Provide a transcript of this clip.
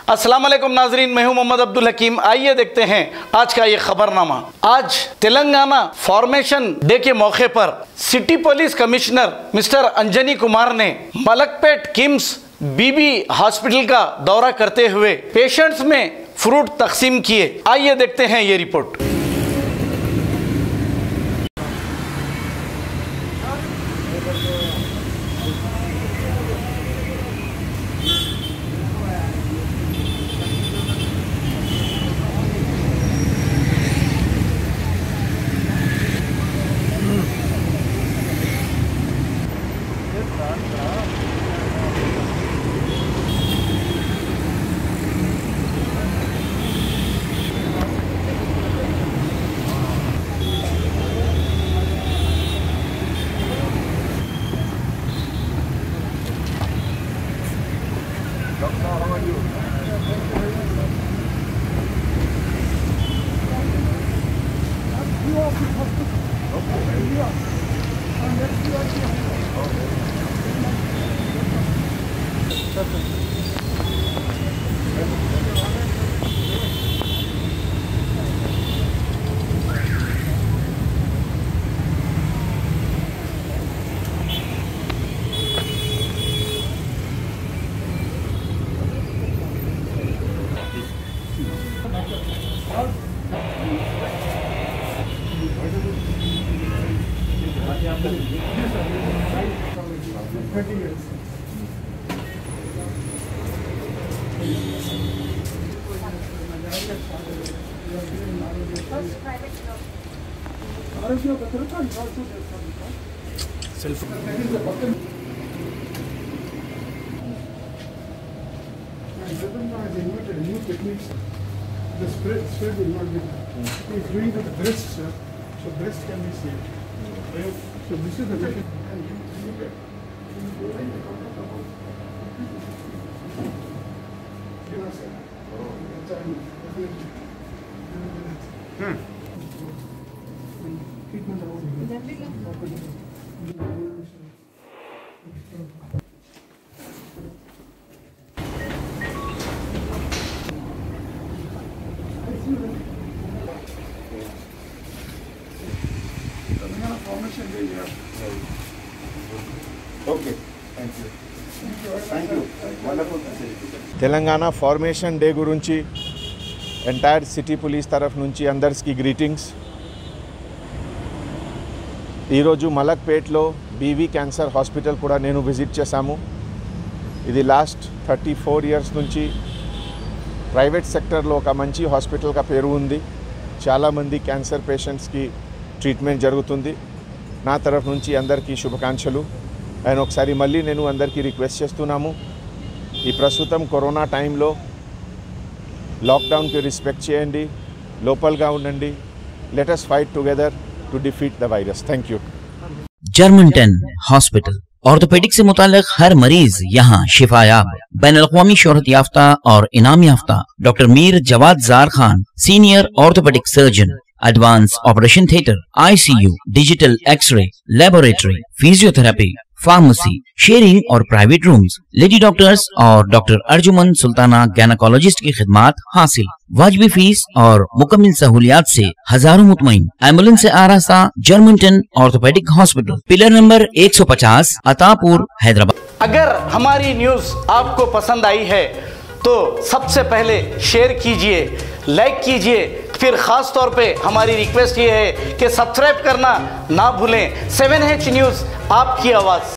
अस्सलाम वालेकुम नाजरीन, मैं हूं मोहम्मद अब्दुल हकीम। आइए देखते हैं आज का ये खबरनामा। आज तेलंगाना फॉर्मेशन डे के मौके पर city police commissioner mister Anjani Kumar ने मलकपेट किम्स बीबी हॉस्पिटल का दौरा करते हुए पेशेंट्स में फ्रूट तकसीम किए। आइए देखते हैं ये report. New techniques. The spread will not be done. He's doing to the breast, sir. So breast can be saved. So this is the way. Telangana formation day గురించి ఎంటైర్ సిటీ పోలీస్ తరఫు నుంచి అందరికీ గ్రీటింగ్స్. ఈరోజు మలక్పేట్లో BV cancer hospital కూడా నేను visit చేశాము. ఇది last 34 years నుంచి ప్రైవేట్ సెక్టర్లో ఒక మంచి హాస్పిటల్గా పేరు ఉంది. చాలామంది క్యాన్సర్ పేషెంట్స్కి ట్రీట్మెంట్ జరుగుతుంది. నా తరఫు నుంచి అందరికీ శుభాకాంక్షలు. అండ్ ఒకసారి మళ్ళీ నేను అందరికీ రిక్వెస్ట్ చేస్తున్నాము, ఈ ప్రస్తుతం కరోనా టైంలో లాక్డౌన్కి రెస్పెక్ట్ చేయండి, లోపలగా ఉండండి. Let us fight together to defeat the virus. Thank you. Germanton hospital orthopaedic से मुताल्लिक हर मरीज यहाँ शिफायाब। बैनुल-अक़वामी शोहरत याफ्ता और इनाम याफ्ता doctor Mir Jawad Zar Khan, senior orthopaedic surgeon, advance operation theatre, ICU, digital x ray, laboratory, physiotherapy, pharmacy, sharing और प्राइवेट रूम्स, लेडी डॉक्टर्स और डॉक्टर अर्जुमन सुल्ताना गैनाकोलॉजिस्ट की खिदमात हासिल। वाजिबी फीस और मुकम्मल सहूलियात से हजारों मुतमईन। एम्बुलेंस से आरास्ता Germanton orthopaedic hospital, pillar number 150, Attapur, Hyderabad. अगर हमारी न्यूज़ आपको पसंद आई है तो सबसे पहले शेयर कीजिए, लाइक कीजिए, फिर ख़ास तौर पे हमारी रिक्वेस्ट ये है कि सब्सक्राइब करना ना भूलें। 7H न्यूज़, आपकी आवाज़।